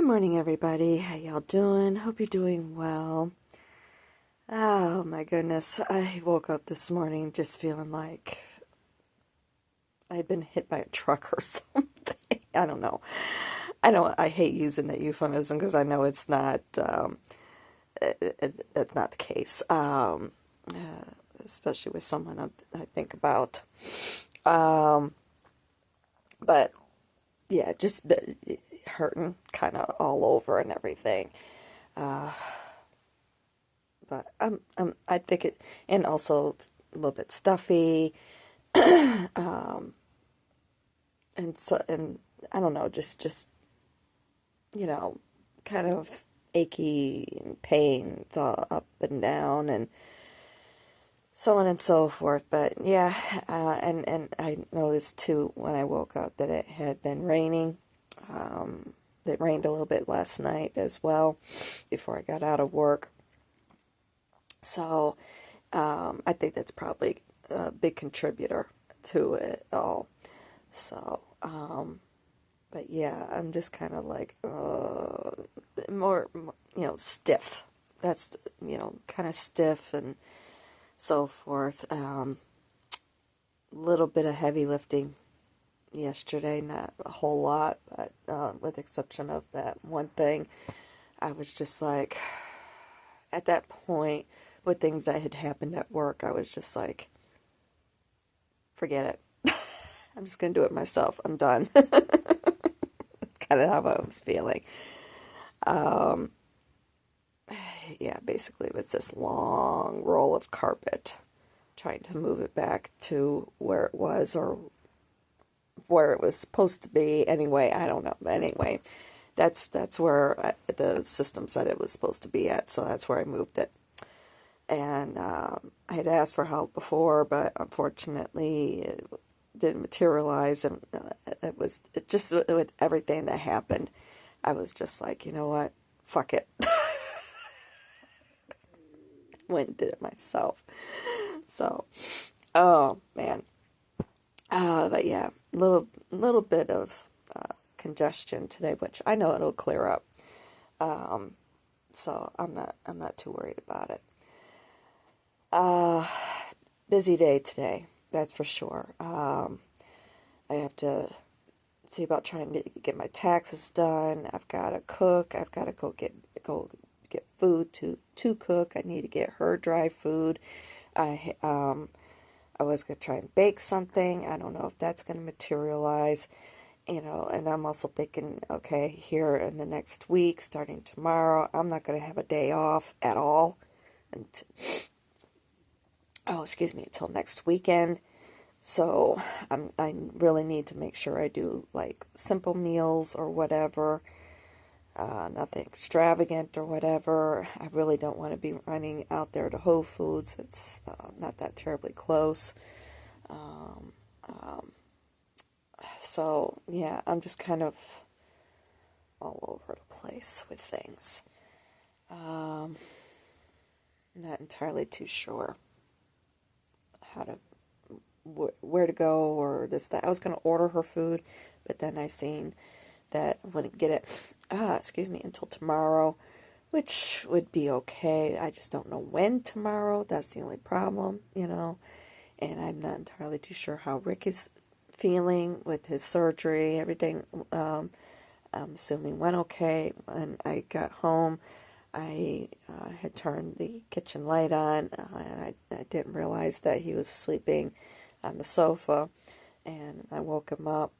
morning, everybody. How y'all doing? Hope you're doing well. Oh my goodness. I woke up this morning just feeling like I'd been hit by a truck or something. I don't know. I hate using that euphemism because I know it's not, it's not the case. Especially with someone I think about. Um, but yeah, just hurting kind of all over and everything. Uh, but I think it, and also a little bit stuffy, um, and I don't know, just you know, kind of achy and pains up and down and so on and so forth. But yeah, and I noticed too when I woke up that it had been raining. It rained a little bit last night as well before I got out of work. So I think that's probably a big contributor to it all. So, but yeah, I'm just kind of like more, stiff. That's, kind of stiff and so forth. Little bit of heavy lifting yesterday, not a whole lot, but with the exception of that one thing, I was just like, at that point, with things that had happened at work, I was just like, forget it. I'm just going to do it myself. I'm done. That's kind of how I was feeling. Um, yeah, basically it was this long roll of carpet, trying to move it back to where it was or where it was supposed to be. Anyway, I don't know. Anyway, that's where the system said it was supposed to be at, so that's where I moved it. And I had asked for help before, but unfortunately it didn't materialize, and it just with everything that happened, I was just like, you know what, fuck it. Went and did it myself. So, oh man, but yeah, little bit of congestion today, which I know it'll clear up. So I'm not too worried about it. Busy day today, that's for sure. I have to see about trying to get my taxes done. I've got to cook. I've got to go get food to cook. I need to get her dry food. I was gonna try and bake something. I don't know if that's gonna materialize. And I'm also thinking, okay, here in the next week, starting tomorrow, I'm not gonna have a day off at all. And until next weekend. So I really need to make sure I do like simple meals or whatever, nothing extravagant or whatever. I really don't want to be running out there to Whole Foods. It's not that terribly close. Um, um, so yeah, I'm just kind of all over the place with things. Not entirely too sure how to where to go or this that. I was gonna order her food, but then I seen that I wouldn't get it until tomorrow, which would be okay. I just don't know when tomorrow. That's the only problem, and I'm not entirely too sure how Rick is feeling with his surgery. Everything I'm assuming went okay. When I got home, I had turned the kitchen light on, and I didn't realize that he was sleeping on the sofa, and I woke him up,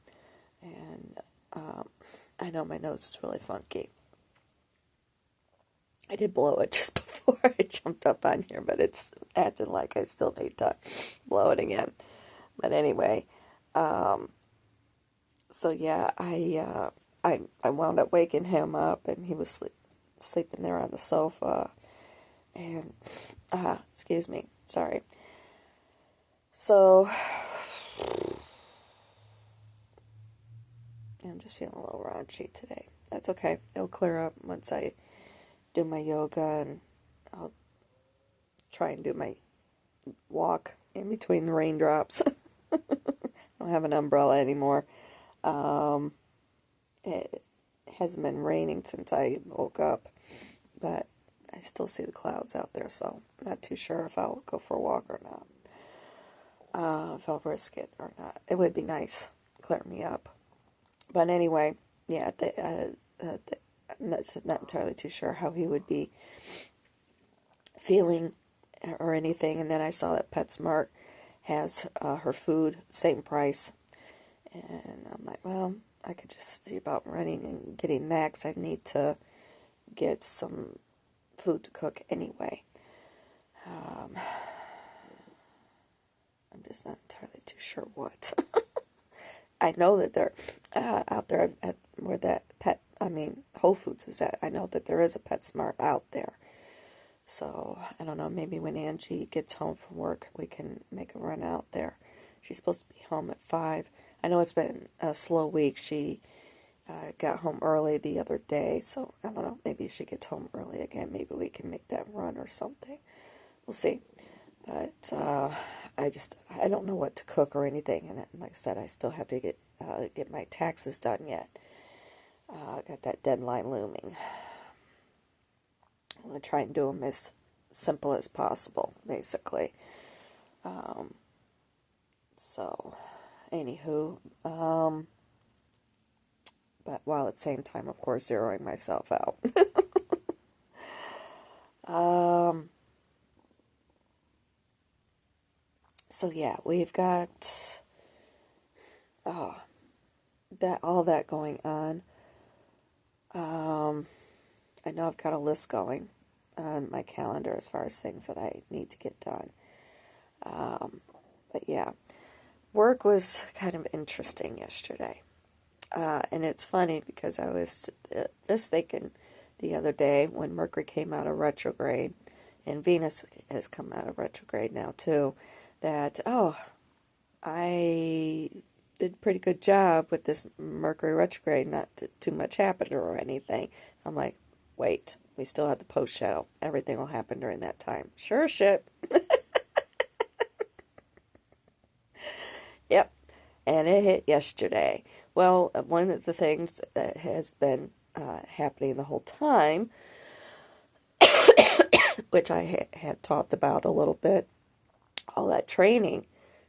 and I know my nose is really funky. I did blow it just before I jumped up on here, but it's acting like I still need to blow it again. But anyway, so yeah, I wound up waking him up, and he was sleeping there on the sofa, and excuse me, sorry. So I'm just feeling a little raunchy today. That's okay. It'll clear up once I do my yoga, and I'll try and do my walk in between the raindrops. I don't have an umbrella anymore. hasn't been raining since I woke up, but I still see the clouds out there, so I'm not too sure if I'll go for a walk or not. If I'll risk it or not. It would be nice. Clear me up. But anyway, yeah, I'm not entirely too sure how he would be feeling or anything. And then I saw that PetSmart has her food, same price. And I'm like, well, I could just see about running and getting that because I need to get some food to cook anyway. I'm just not entirely too sure what. I know that they're out there at where that Whole Foods is at. I know that there is a PetSmart out there. So, I don't know, maybe when Angie gets home from work, we can make a run out there. She's supposed to be home at 5. I know it's been a slow week. She got home early the other day, so I don't know, maybe if she gets home early again, maybe we can make that run or something. We'll see. But I don't know what to cook or anything, and like I said, I still have to get my taxes done yet. I got that deadline looming. I'm going to try and do them as simple as possible, basically. So, anywho, but while at the same time, of course, zeroing myself out. So yeah, we've got all that going on. I know I've got a list going on my calendar as far as things that I need to get done. But yeah, work was kind of interesting yesterday. And it's funny because I was just thinking the other day when Mercury came out of retrograde, and Venus has come out of retrograde now too, that, I did a pretty good job with this Mercury retrograde, not too much happened or anything. I'm like, wait, we still have the post shadow. Everything will happen during that time. Sure shit. Yep. And it hit yesterday. Well, one of the things that has been happening the whole time, which I had talked about a little bit, all that training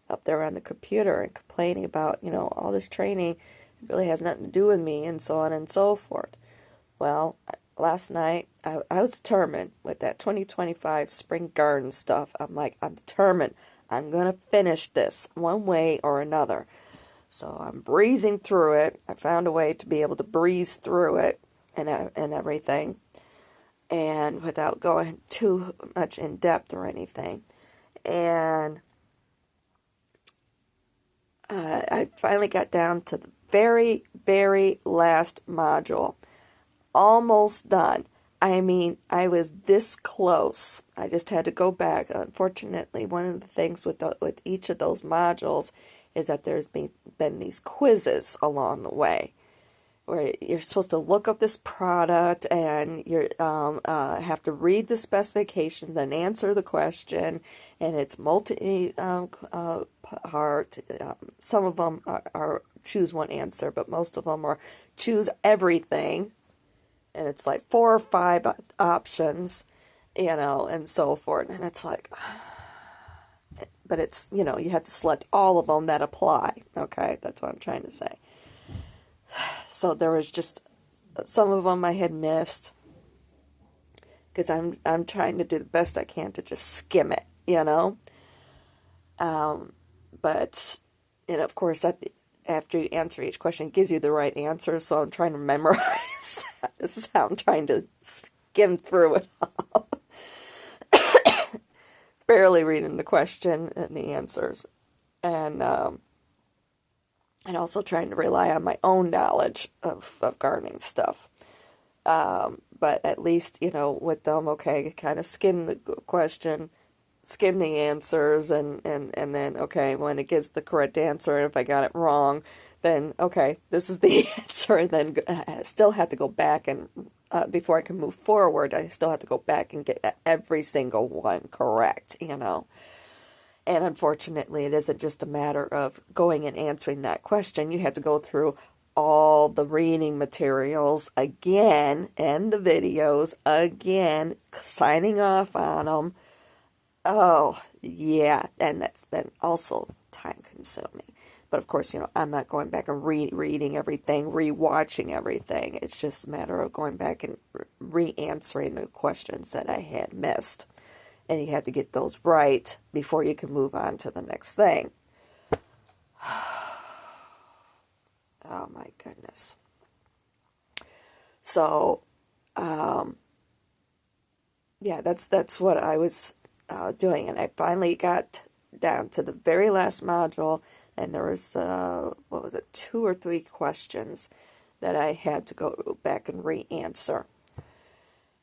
up there on the computer and complaining about, all this training really has nothing to do with me and so on and so forth. Well, last night I was determined with that 2025 spring garden stuff. I'm determined. I'm going to finish this one way or another. So I'm breezing through it. I found a way to be able to breeze through it and everything, and without going too much in depth or anything. And I finally got down to the very, very last module. Almost done. I mean, I was this close. I just had to go back. Unfortunately, one of the things with each of those modules is that there's been these quizzes along the way, where you're supposed to look up this product and you have to read the specifications, then answer the question, and it's multi-part. Some of them are choose one answer, but most of them are choose everything, and it's like 4 or 5 options, and so forth, and it's like, but it's, you have to select all of them that apply, okay? That's what I'm trying to say. So there was just some of them I had missed because I'm trying to do the best I can to just skim it, But, of course, after you answer each question, it gives you the right answer, so I'm trying to memorize that. This is how I'm trying to skim through it all. Barely reading the question and the answers. And also trying to rely on my own knowledge of gardening stuff. But at least, with them, okay, kind of skim the question, skim the answers, and then, okay, when it gives the correct answer, and if I got it wrong, then, okay, this is the answer, and then I still have to go back and, before I can move forward, I still have to go back and get every single one correct, And unfortunately, it isn't just a matter of going and answering that question. You have to go through all the reading materials again and the videos again, signing off on them. Oh, yeah, and that's been also time consuming. But of course, I'm not going back and reading everything, re-watching everything. It's just a matter of going back and re-answering the questions that I had missed. And you have to get those right before you can move on to the next thing. Oh my goodness. So, yeah, that's what I was doing. And I finally got down to the very last module, and there was, 2 or 3 questions that I had to go back and re-answer.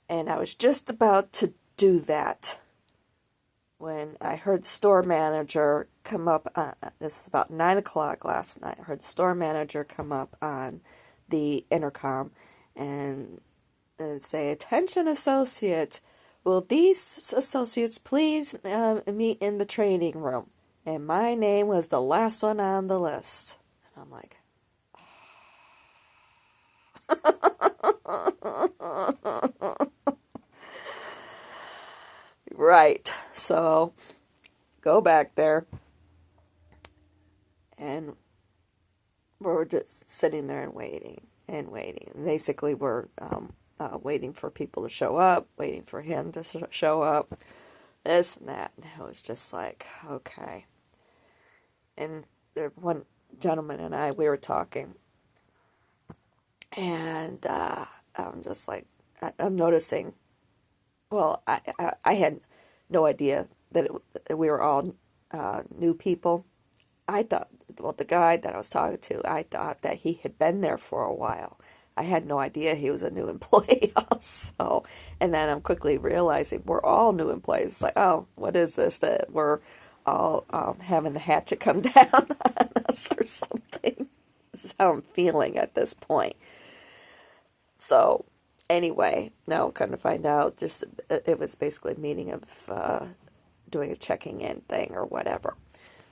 And I was just about to do that when I heard store manager come up, this is about 9 o'clock last night, I heard the store manager come up on the intercom and say, "Attention associates, will these associates please meet in the training room?" And my name was the last one on the list. And I'm like, right. So go back there, and we're just sitting there and waiting and waiting. Basically, we're waiting for people to show up, waiting for him to show up, this and that. And it was just like, okay. And there, one gentleman and I, we were talking, and I'm just like, I'm noticing. Well, I had no idea that we were all new people. I thought, well, the guy that I was talking to, I thought that he had been there for a while. I had no idea he was a new employee also. And then I'm quickly realizing we're all new employees. It's like, oh, what is this? That we're all having the hatchet come down on us or something. This is how I'm feeling at this point. So anyway, now come to find out, just it was basically a meeting of doing a checking in thing or whatever.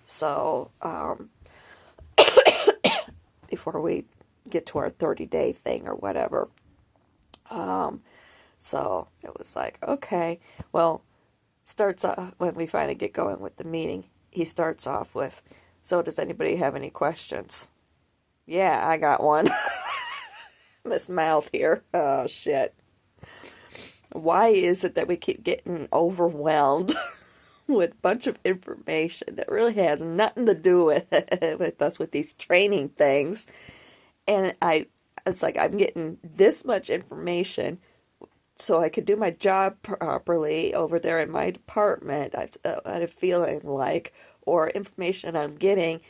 So before we get to our 30-day thing or whatever. So it was like, okay, well, starts off, when we finally get going with the meeting, he starts off with, "So does anybody have any questions?" Yeah, I got one. Miss Mouth here. Oh, shit. Why is it that we keep getting overwhelmed with a bunch of information that really has nothing to do with it, with us, with these training things? And it's like I'm getting this much information so I could do my job properly over there in my department. I had a feeling like, or information I'm getting,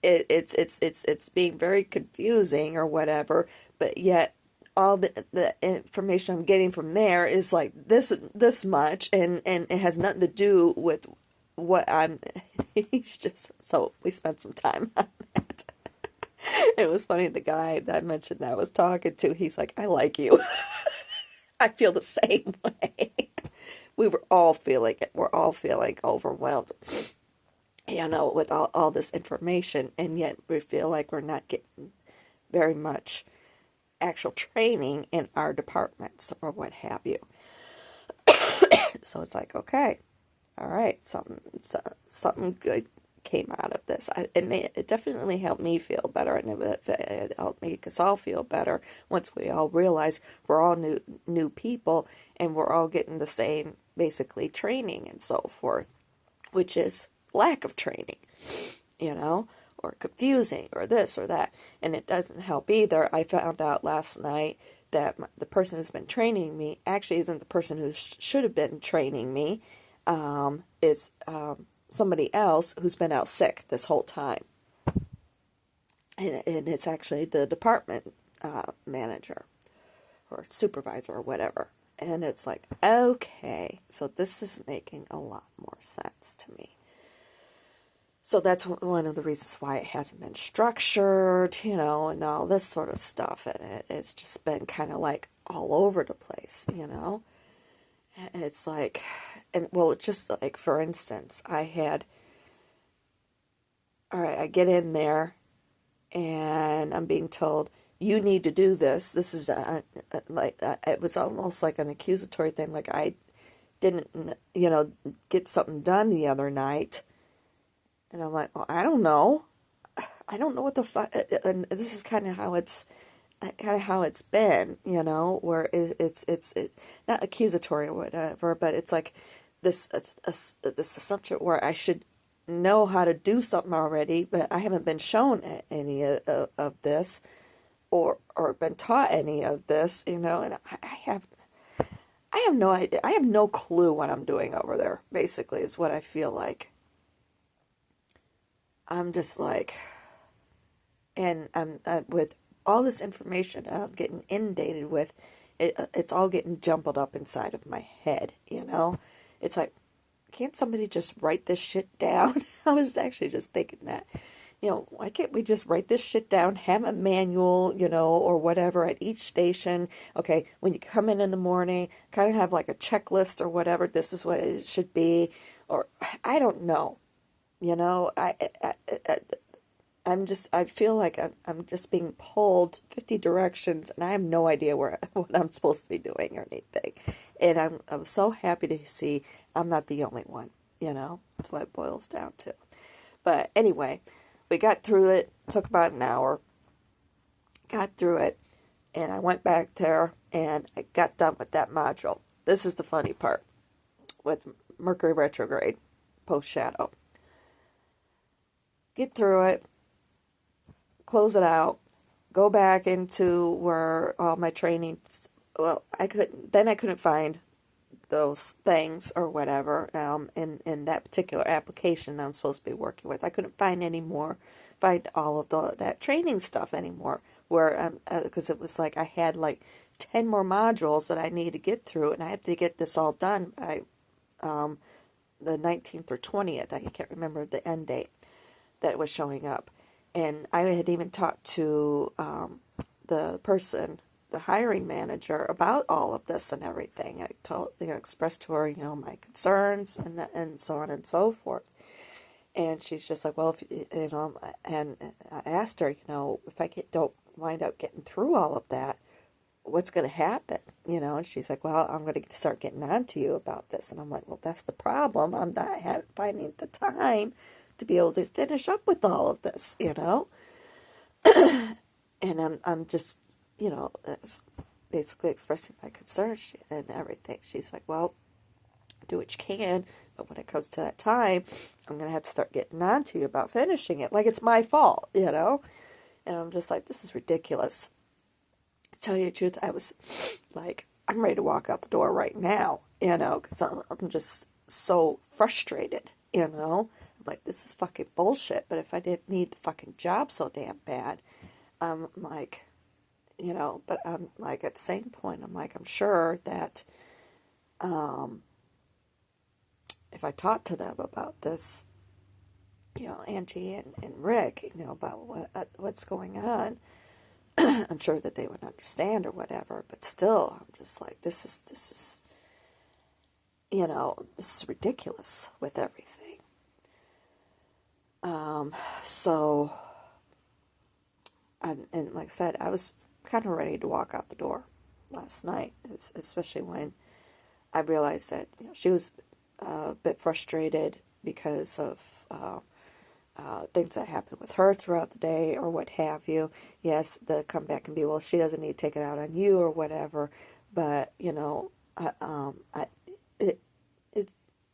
it's being very confusing or whatever. But yet, all the information I'm getting from there is like this much, and it has nothing to do with what I'm. He's just, so we spent some time on that. It was funny, the guy that I mentioned that I was talking to, he's like, "I like you." I feel the same way. We were all feeling it. We're all feeling overwhelmed, with all this information, and yet we feel like we're not getting very much actual training in our departments or what have you. So it's like, okay, all right, something good came out of this. It definitely helped me feel better, and it helped make us all feel better once we all realize we're all new people, and we're all getting the same, basically, training and so forth, which is lack of training, or confusing, or this or that. And it doesn't help either. I found out last night that the person who's been training me actually isn't the person who should have been training me. It's somebody else who's been out sick this whole time. And it's actually the department manager or supervisor or whatever. And it's like, okay, so this is making a lot more sense to me. So that's one of the reasons why it hasn't been structured, and all this sort of stuff. And it's just been kind of like all over the place, It's like, it's just like, for instance, I get in there, and I'm being told, you need to do this. This is it was almost like an accusatory thing, like I didn't, get something done the other night. And I'm like, well, I don't know. I don't know what the fuck. And this is kind of how it's been, where it's not accusatory or whatever, but it's like this assumption where I should know how to do something already, but I haven't been shown any of this, or been taught any of this, and I have no idea. I have no clue what I'm doing over there, basically, is what I feel like. I'm just like, and I'm with all this information I'm getting inundated with, it's all getting jumbled up inside of my head, It's like, can't somebody just write this shit down? I was actually just thinking that. Why can't we just write this shit down, have a manual, or whatever at each station? Okay, when you come in the morning, kind of have like a checklist or whatever, this is what it should be. Or, I don't know. I feel like I'm just being pulled 50 directions, and I have no idea what I'm supposed to be doing or anything. And I'm so happy to see I'm not the only one, That's what it boils down to. But anyway, we got through it, took about an hour, got through it, and I went back there, and I got done with that module. This is the funny part with Mercury Retrograde, post-shadow. Get through it, close it out, go back into where all my training, well, I couldn't find those things or whatever in that particular application that I'm supposed to be working with. I couldn't find all of that training stuff anymore, where because it was like I had like 10 more modules that I needed to get through, and I had to get this all done by the 19th or 20th. I can't remember the end date that was showing up. And I had even talked to the hiring manager, about all of this and everything. I expressed to her, my concerns and so on and so forth. And she's just like, well, and I asked her, if I don't wind up getting through all of that, what's going to happen? And she's like, well, I'm going to start getting on to you about this. And I'm like, well, that's the problem. I'm not finding the time to be able to finish up with all of this, and I'm just, basically expressing my concerns and everything. She's like, well, do what you can, but when it comes to that time, I'm going to have to start getting on to you about finishing it. Like it's my fault, And I'm just like, this is ridiculous. To tell you the truth, I was like, I'm ready to walk out the door right now, because I'm just so frustrated, I'm like, this is fucking bullshit. But if I didn't need the fucking job so damn bad, I'm like, but I'm like, at the same point, I'm like, I'm sure that if I talked to them about this, Angie and Rick, about what's going on, I'm sure that they would understand or whatever. But still, I'm just like, this is this is ridiculous with everything. So, and like I said, I was kind of ready to walk out the door last night, especially when I realized that she was a bit frustrated because of things that happened with her throughout the day or what have you. Yes, the comeback can be, well, she doesn't need to take it out on you or whatever, but,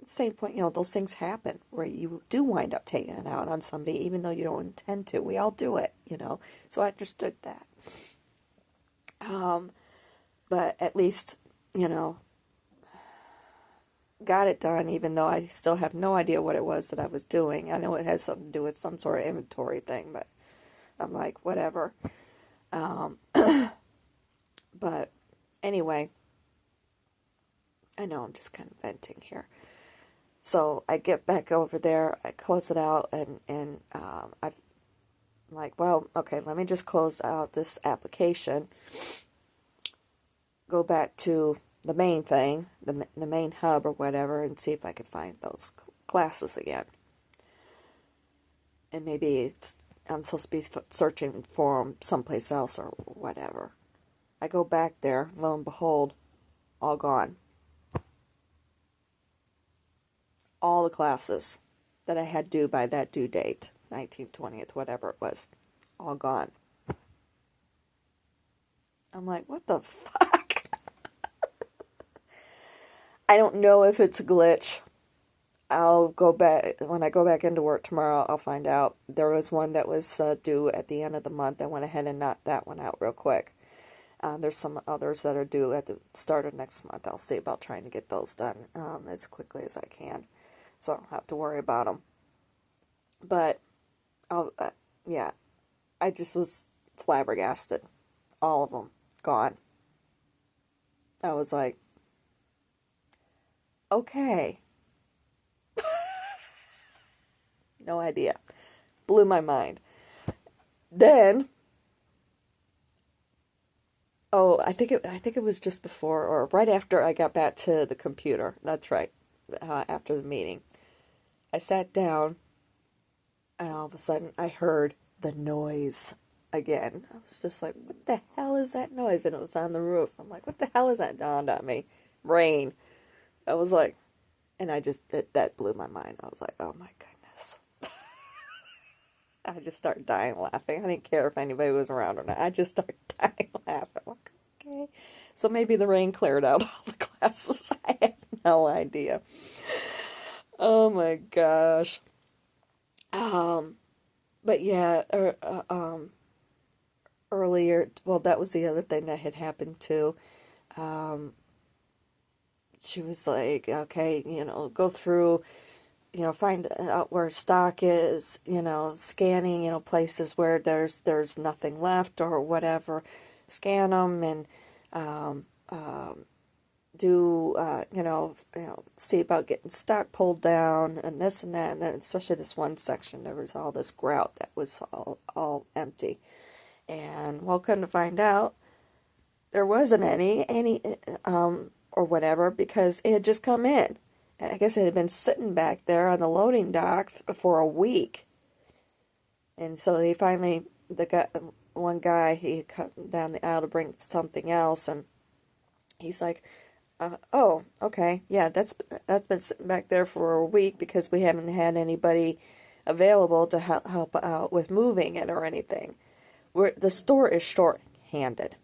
same point, those things happen where you do wind up taking it out on somebody, even though you don't intend to. We all do it, So I understood that. But at least, got it done, even though I still have no idea what it was that I was doing. I know it has something to do with some sort of inventory thing, but I'm like, whatever. But anyway, I know I'm just kind of venting here. So I get back over there, I close it out, and I'm like, well, okay, let me just close out this application, go back to the main thing, the main hub or whatever, and see if I can find those classes again. And maybe I'm supposed to be searching for them someplace else or whatever. I go back there, lo and behold, all gone. All the classes that I had due by that due date, 19th, 20th, whatever it was, all gone. I'm like, what the fuck? I don't know if it's a glitch. I'll go back, when I go back into work tomorrow, I'll find out. There was one that was due at the end of the month. I went ahead and knocked that one out real quick. There's some others that are due at the start of next month. I'll see about trying to get those done as quickly as I can, so I don't have to worry about them. But, yeah, I just was flabbergasted. All of them gone. I was like, okay. No idea. Blew my mind. Then, I think it was just before or right after I got back to the computer. That's right. After the meeting, I sat down, and all of a sudden I heard the noise again. I was just like, "What the hell is that noise?" And it was on the roof. I'm like, "What the hell is that?" Dawned on me. Rain. I was like, and that blew my mind. I was like, "Oh my goodness." I just started dying laughing. I didn't care if anybody was around or not. I just started dying laughing. I'm like, okay. So maybe the rain cleared out all the classes. I had no idea. Oh my gosh. But yeah, earlier, well, that was the other thing that had happened too. She was like, okay, go through, find out where stock is, scanning, places where there's nothing left or whatever, scan them and do, see about getting stock pulled down and this and that, and then especially this one section, there was all this grout that was all empty, and well, couldn't find out there wasn't any or whatever because it had just come in. I guess it had been sitting back there on the loading dock for a week. And so he finally, one guy, he cut down the aisle to bring something else, and he's like, oh, okay, yeah, that's been sitting back there for a week because we haven't had anybody available to help out with moving it or anything. The store is short-handed.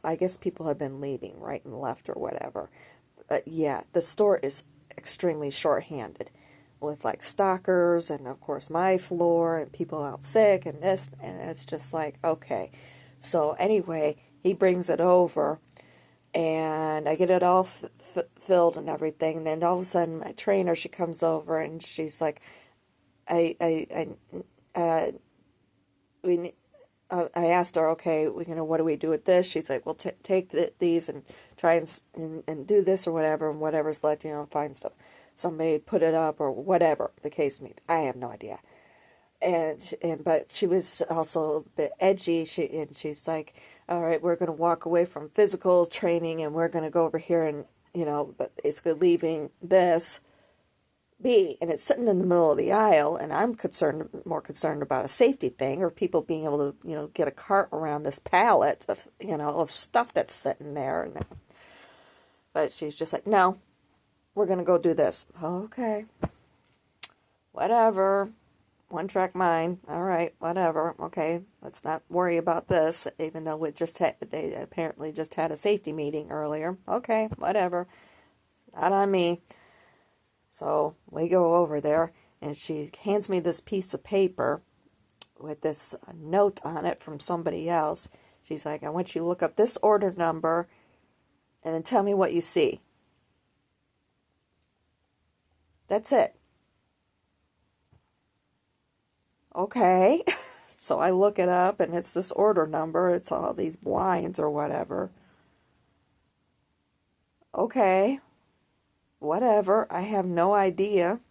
I guess people have been leaving right and left or whatever. But yeah, the store is extremely short-handed with like stockers and of course my floor and people out sick and this, and it's just like, okay. So anyway, he brings it over and I get it all filled and everything, and then all of a sudden my trainer, she comes over and she's like, I asked her, okay, what do we do with this? She's like, well, take these and try and do this or whatever, and whatever's left, find somebody put it up or whatever the case may be. I have no idea. But she was also a bit edgy. She's like, all right, we're going to walk away from physical training and we're going to go over here and, but basically leaving this be, and it's sitting in the middle of the aisle, and I'm more concerned about a safety thing or people being able to, get a cart around this pallet of, of stuff that's sitting there. But she's just like, no, we're going to go do this. Okay. Whatever. One track mind. All right, whatever. Okay, let's not worry about this, even though they apparently just had a safety meeting earlier. Okay, whatever. It's not on me. So we go over there, and she hands me this piece of paper with this note on it from somebody else. She's like, I want you to look up this order number and then tell me what you see. That's it. Okay. So I look it up, and it's this order number. It's all these blinds or whatever. Okay. Whatever. I have no idea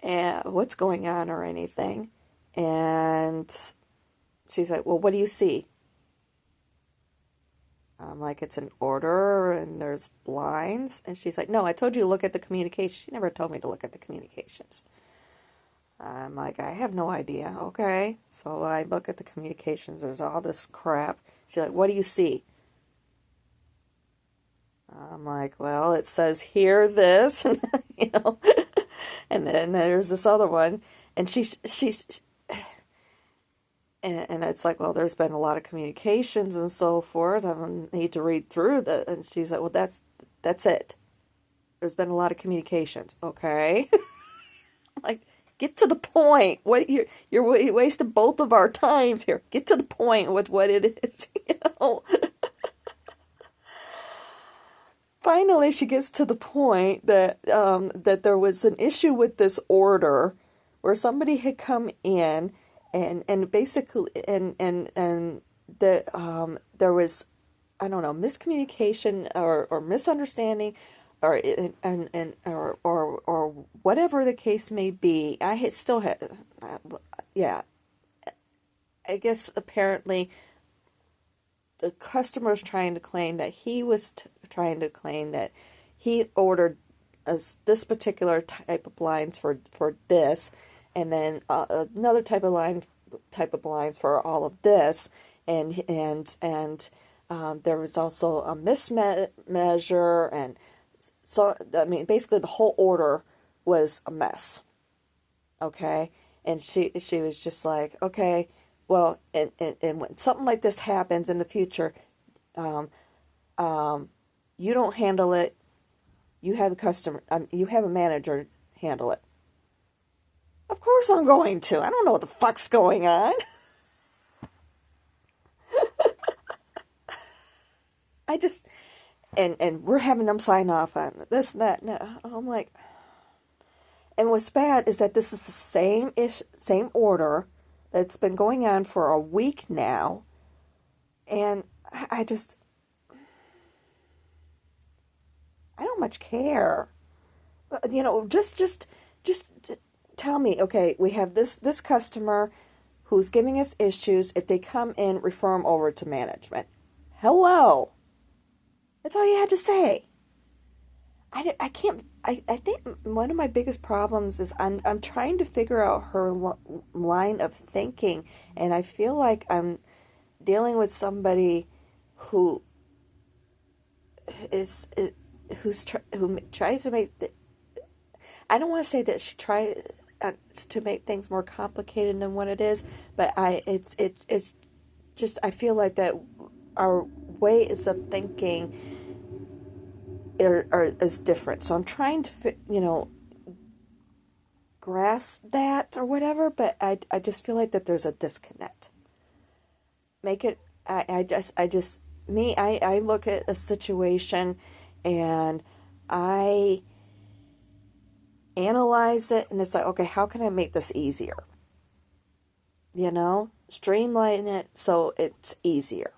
what's going on or anything. And she's like, well, what do you see? I'm like, it's an order and there's blinds. And she's like, no, I told you to look at the communication. She never told me to look at the communications. I'm like, I have no idea. Okay. So I look at the communications. There's all this crap. She's like, what do you see? I'm like, well, it says here this, and, you know, and then there's this other one, and and it's like, well, there's been a lot of communications and so forth. I need to read through that, and she's like, well, that's it. There's been a lot of communications. Okay, like, get to the point. What you're wasting both of our times here. Get to the point with what it is, you know. Finally, she gets to the point that that there was an issue with this order where somebody had come in and basically and the there was, I don't know, miscommunication or misunderstanding or or whatever the case may be. I had still had yeah, I guess apparently the customer was trying to claim that he was trying to claim that he ordered this particular type of blinds for this, and then another type of blinds for all of this, and there was also a mismeasure, and so I mean basically the whole order was a mess. Okay, and she was just like, okay, well, and when something like this happens in the future, um, you don't handle it. You have the customer. You have a manager handle it. Of course, I'm going to. I don't know what the fuck's going on. I just and we're having them sign off on this and that. And I'm like, and what's bad is that this is the same order that's been going on for a week now, and I just I don't much care. You know, just tell me, okay, we have this customer who's giving us issues. If they come in, refer them over to management. Hello. That's all you had to say. I can't. I think one of my biggest problems is I'm trying to figure out her line of thinking, and I feel like I'm dealing with somebody who is who tries to make I don't want to say that she tries to make things more complicated than what it is, but it's just I feel like that our ways of thinking is different. So I'm trying to grasp that or whatever, but I just feel like that there's a disconnect. Make it I just me I look at a situation and I analyze it, and it's like, okay, how can I make this easier? Streamline it so it's easier.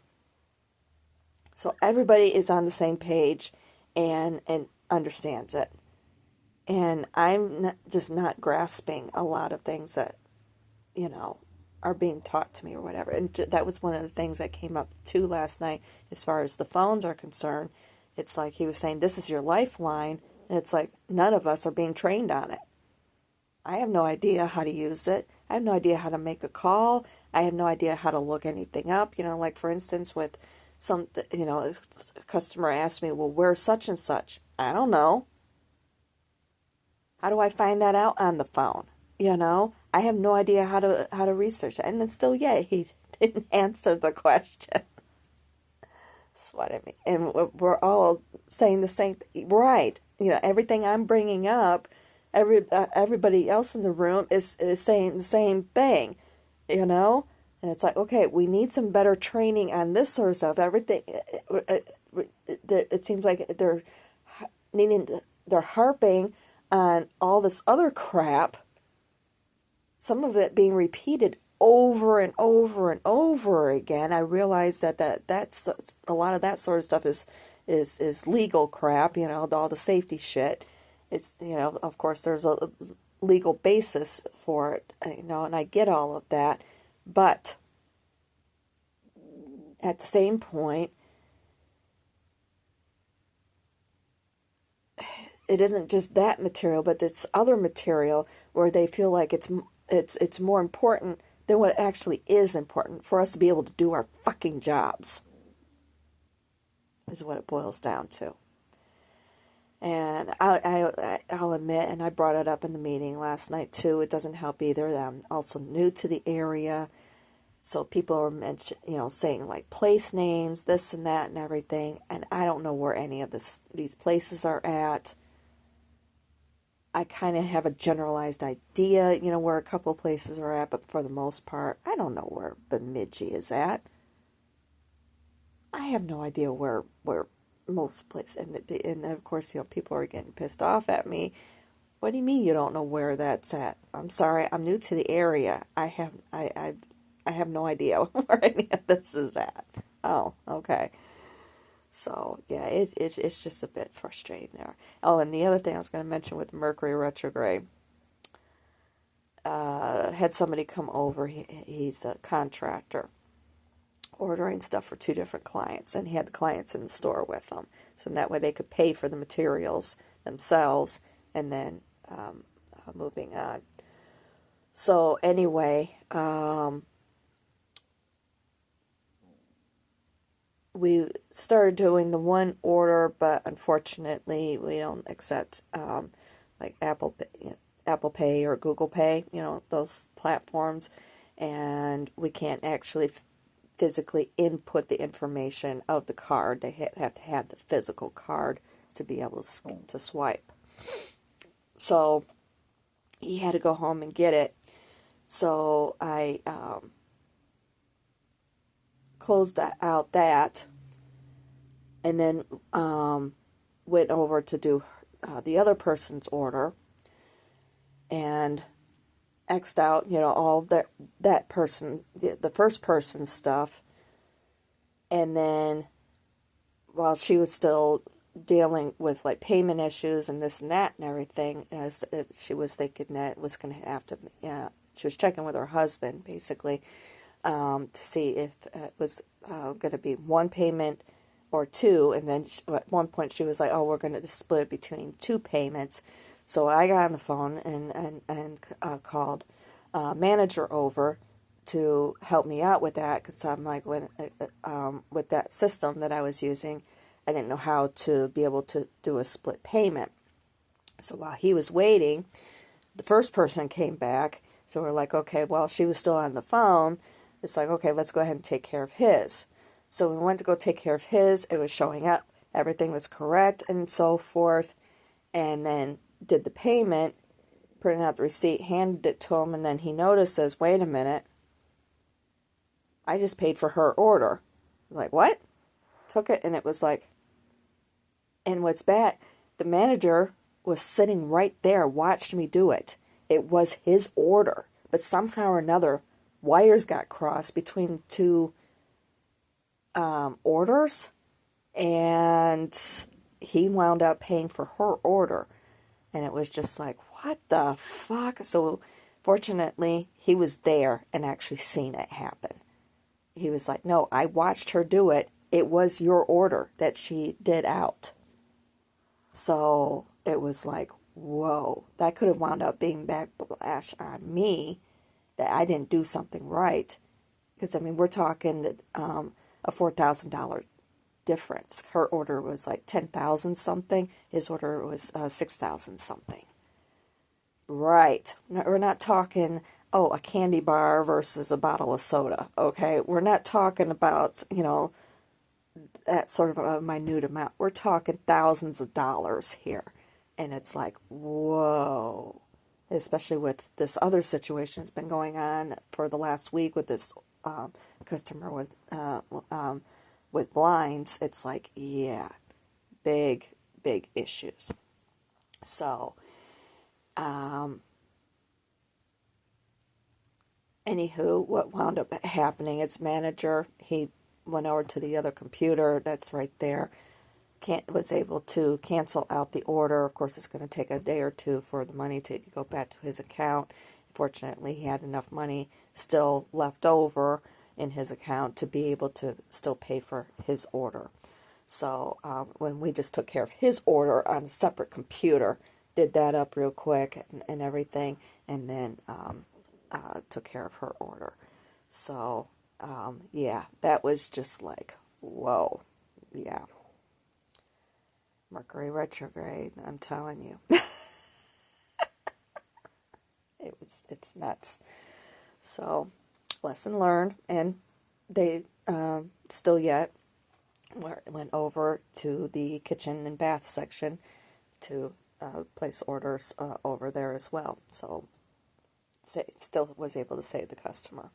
So everybody is on the same page and understands it. And I'm just not grasping a lot of things that, are being taught to me or whatever. And that was one of the things that came up too last night as far as the phones are concerned. It's like he was saying, this is your lifeline. And it's like, none of us are being trained on it. I have no idea how to use it. I have no idea how to make a call. I have no idea how to look anything up. Like for instance, with a customer asked me, well, where's such and such? I don't know. How do I find that out on the phone? I have no idea how to research it. And then still, he didn't answer the question. That's what I mean. And we're all saying the same thing. Right. Everything I'm bringing up, everybody else in the room is saying the same thing, And it's like, okay, we need some better training on this sort of stuff. Everything, it seems like they're harping on all this other crap, some of it being repeated over and over and over again. I realize that's a lot of that sort of stuff is legal crap, all the safety shit. It's, of course there's a legal basis for it, and I get all of that. But at the same point, it isn't just that material, but this other material where they feel like it's it's more important than what actually is important for us to be able to do our fucking jobs, is what it boils down to. And I'll admit, and I brought it up in the meeting last night too, it doesn't help either. I'm also new to the area, so people are saying like place names, this and that and everything, and I don't know where any of these places are at. I kind of have a generalized idea, where a couple places are at, but for the most part, I don't know where Bemidji is at. I have no idea where most places, and of course, people are getting pissed off at me. What do you mean you don't know where that's at? I'm sorry, I'm new to the area. I have no idea where any of this is at. Oh, okay. So, yeah, it's just a bit frustrating there. Oh, and the other thing I was going to mention with Mercury Retrograde, had somebody come over, he's a contractor, ordering stuff for 2 different clients, and he had the clients in the store with him. So that way they could pay for the materials themselves, and then moving on. So anyway, we started doing the one order, but unfortunately we don't accept like Apple Pay or Google Pay, those platforms, and we can't actually physically input the information of the card. They have to have the physical card to be able to swipe. So he had to go home and get it. So I closed out that, and then went over to do the other person's order, and X'd out, all that person, the first person's stuff, and then while she was still dealing with like payment issues and this and that and everything, as she was thinking that it was going to have to, she was checking with her husband basically, to see if it was going to be one payment or 2, and then at one point she was like, oh, we're going to split it between 2 payments. So I got on the phone and called manager over to help me out with that, because I'm like, with that system that I was using, I didn't know how to be able to do a split payment. So while he was waiting, the first person came back. So we're like, okay, well, she was still on the phone. It's like, okay, let's go ahead and take care of his. So we went to go take care of his. It was showing up. Everything was correct and so forth. And then did the payment, printed out the receipt, handed it to him, and then he notices, wait a minute, I just paid for her order. Like, what? Took it, and it was like, and what's bad, the manager was sitting right there, watched me do it. It was his order, but somehow or another, wires got crossed between 2 orders, and he wound up paying for her order. And it was just like, what the fuck? So fortunately, he was there and actually seen it happen. He was like, no, I watched her do it. It was your order that she did out. So it was like, whoa, that could have wound up being backlash on me, that I didn't do something right. Because, I mean, we're talking a $4,000 difference. Her order was like 10,000 something. His order was 6,000 something. Right. We're not talking, oh, a candy bar versus a bottle of soda. Okay. We're not talking about, that sort of a minute amount. We're talking thousands of dollars here. And it's like, whoa. Especially with this other situation that's been going on for the last week with this customer with blinds. It's like, yeah, big issues. So, anywho, what wound up happening, its manager, he went over to the other computer that's right there, was able to cancel out the order. Of course, it's going to take a day or 2 for the money to go back to his account. Fortunately, he had enough money still left over in his account to be able to still pay for his order. So when we just took care of his order on a separate computer, did that up real quick and everything, and then took care of her order. So, yeah, that was just like, whoa, yeah. Mercury retrograde, I'm telling you. It's nuts. So, lesson learned, and they still yet went over to the kitchen and bath section to place orders over there as well. So, still was able to save the customer.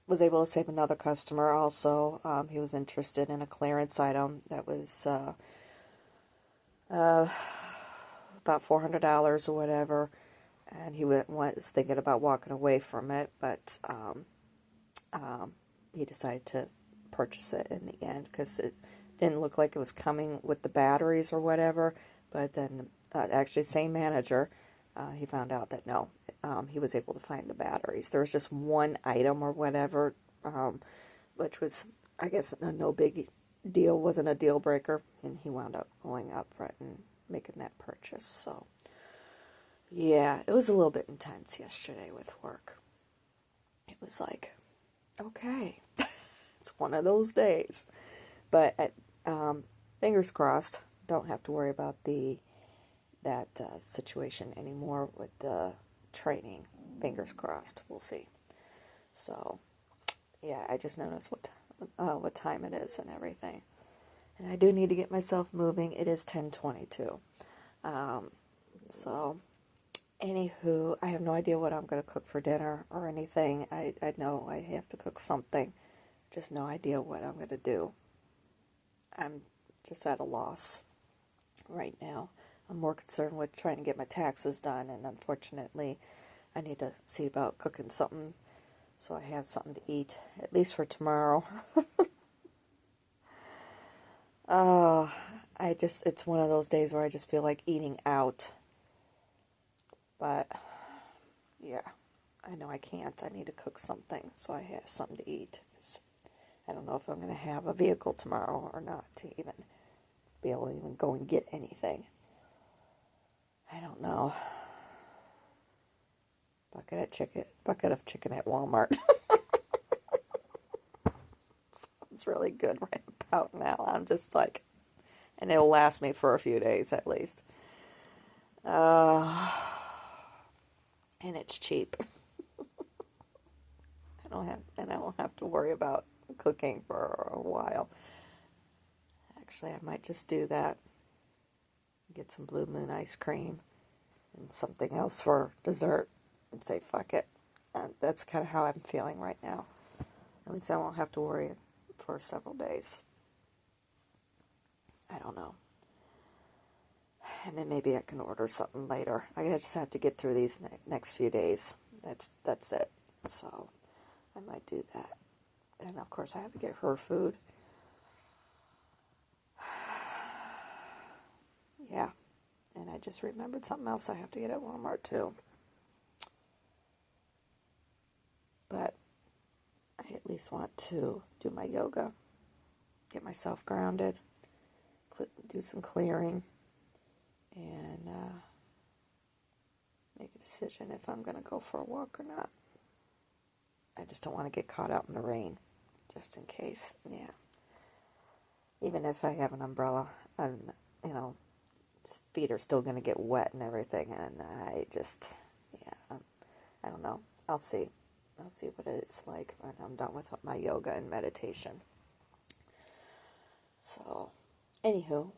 Was able to save another customer also. He was interested in a clearance item that was about $400 or whatever, and he was thinking about walking away from it, but he decided to purchase it in the end because it didn't look like it was coming with the batteries or whatever. But then, actually, same manager, he found out that no, he was able to find the batteries. There was just one item or whatever, which was, I guess, no big deal, wasn't a deal breaker, and he wound up going up front and making that purchase. So, yeah, it was a little bit intense yesterday with work. It was like, okay, it's one of those days. But fingers crossed, don't have to worry about that situation anymore with the training. Fingers crossed, we'll see. So, yeah, I just noticed what time it is and everything. And I do need to get myself moving. It is 10:22. So, anywho, I have no idea what I'm going to cook for dinner or anything. I know I have to cook something. Just no idea what I'm going to do. I'm just at a loss right now. I'm more concerned with trying to get my taxes done, and unfortunately, I need to see about cooking something so I have something to eat, at least for tomorrow. It's one of those days where I just feel like eating out. But, yeah, I know I can't. I need to cook something so I have something to eat. I don't know if I'm going to have a vehicle tomorrow or not to even be able to even go and get anything. I don't know. Bucket of chicken at Walmart. Sounds really good right about now. I'm just like, and it'll last me for a few days at least. And it's cheap. I don't have to worry about cooking for a while. Actually, I might just do that. Get some Blue Moon ice cream and something else for dessert and say fuck it. And that's kind of how I'm feeling right now. At least I won't have to worry for several days. I don't know. And then maybe I can order something later. I just have to get through these next few days. That's it. So I might do that. And of course I have to get her food. Yeah. And I just remembered something else I have to get at Walmart too. But I at least want to do my yoga, get myself grounded, do some clearing, and make a decision if I'm going to go for a walk or not. I just don't want to get caught out in the rain, just in case. Yeah. Even if I have an umbrella, and feet are still going to get wet and everything, and I don't know. I'll see what it's like when I'm done with my yoga and meditation. So, anywho,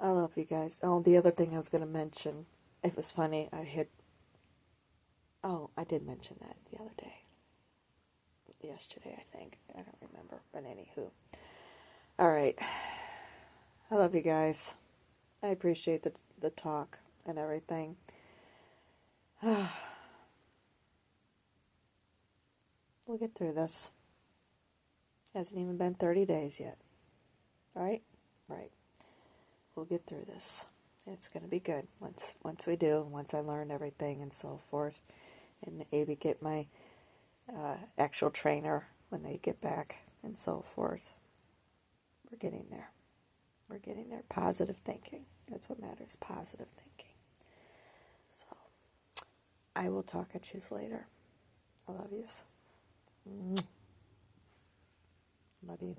I love you guys. Oh, the other thing I was going to mention, it was funny, I did mention that the other day. Yesterday, I think. I don't remember, but anywho. Alright. I love you guys. I appreciate the talk and everything. We'll get through this. Hasn't even been 30 days yet. Alright? Right. We'll get through this. It's going to be good once we do, once I learn everything and so forth, and maybe get my actual trainer when they get back and so forth. We're getting there. We're getting there. Positive thinking. That's what matters. Positive thinking. I will talk at you later. I love yous. Love you.